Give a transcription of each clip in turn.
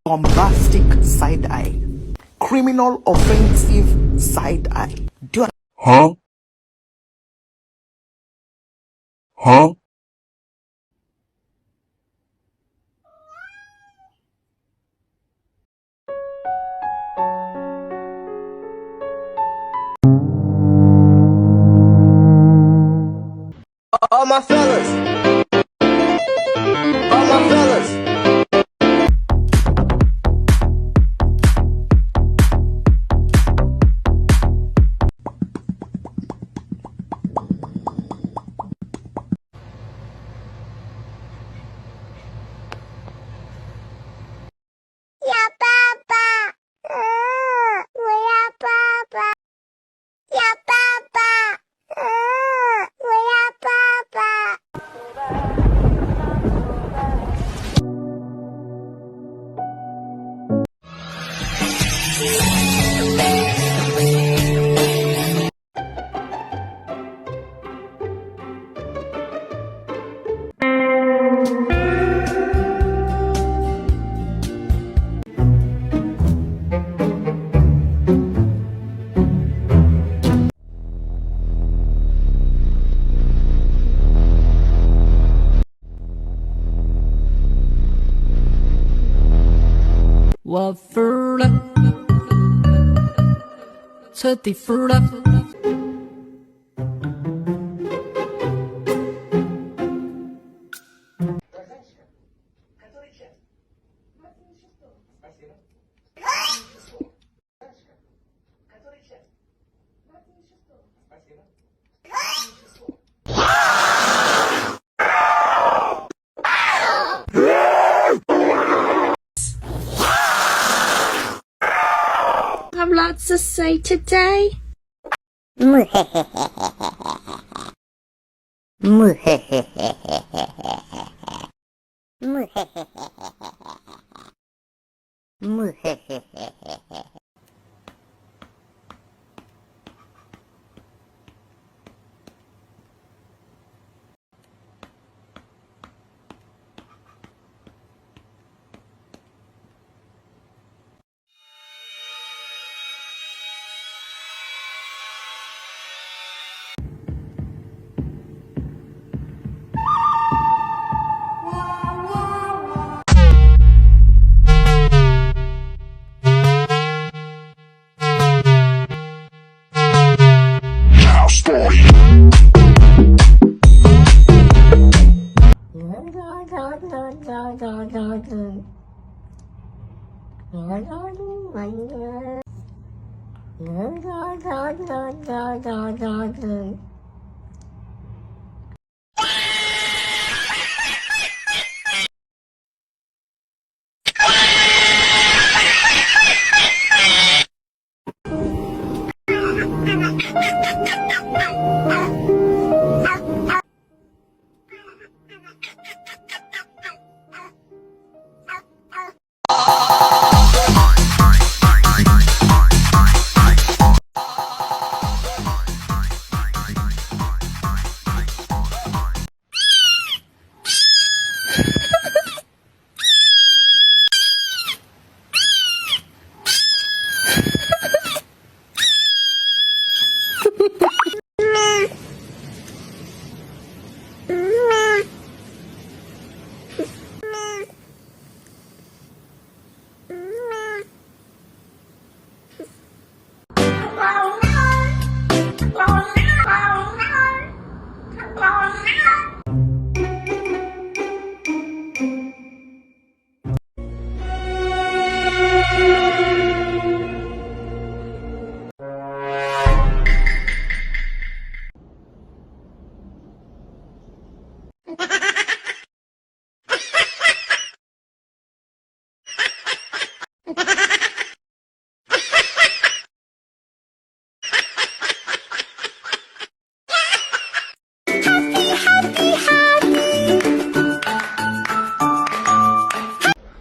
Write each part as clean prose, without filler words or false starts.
bombastic side eye, criminal offensive side eye. Do you Huh? Huh? All my fellas, all my fellas. Yapapa. 我要爸爸。yapapa. 我要爸爸。我服了，彻底服了。Have lots to say today.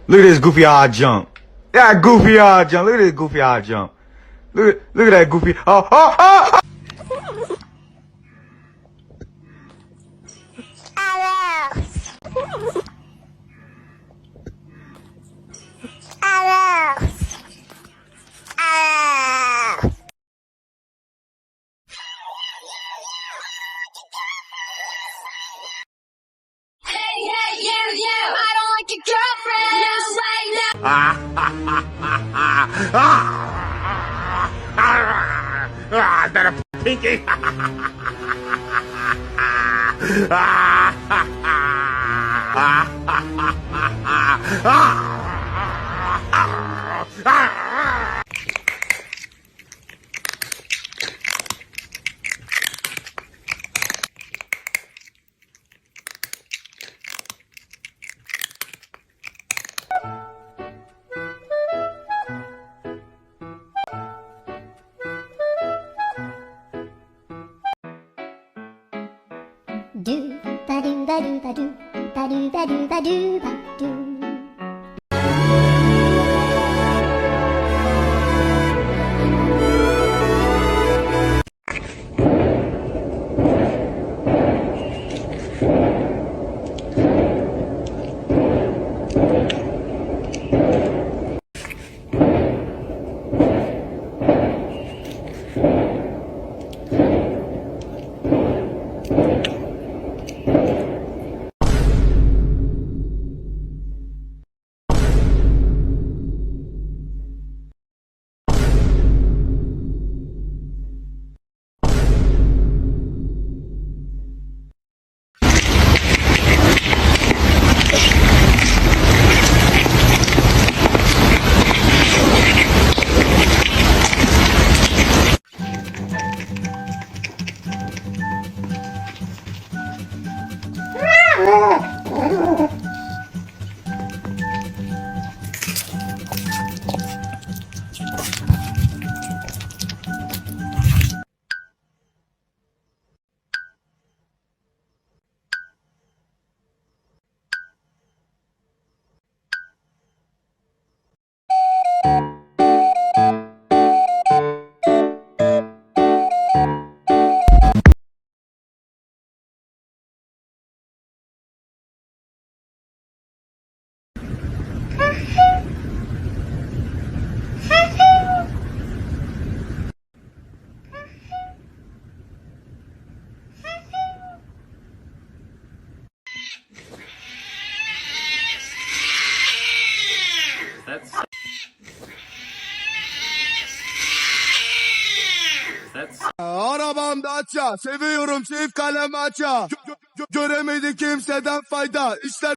Look at this goofy odd jump. That goofy odd jump. Look at this goofy odd jump. Look at that goofy. Oh. Hello. girlfriend right now. That a pinky. Do ba do ba do ba do ba do ba do ba do ba do. Arabamda aça, seviyorum çift kalem aça. Göremedi kimseden fayda. İşler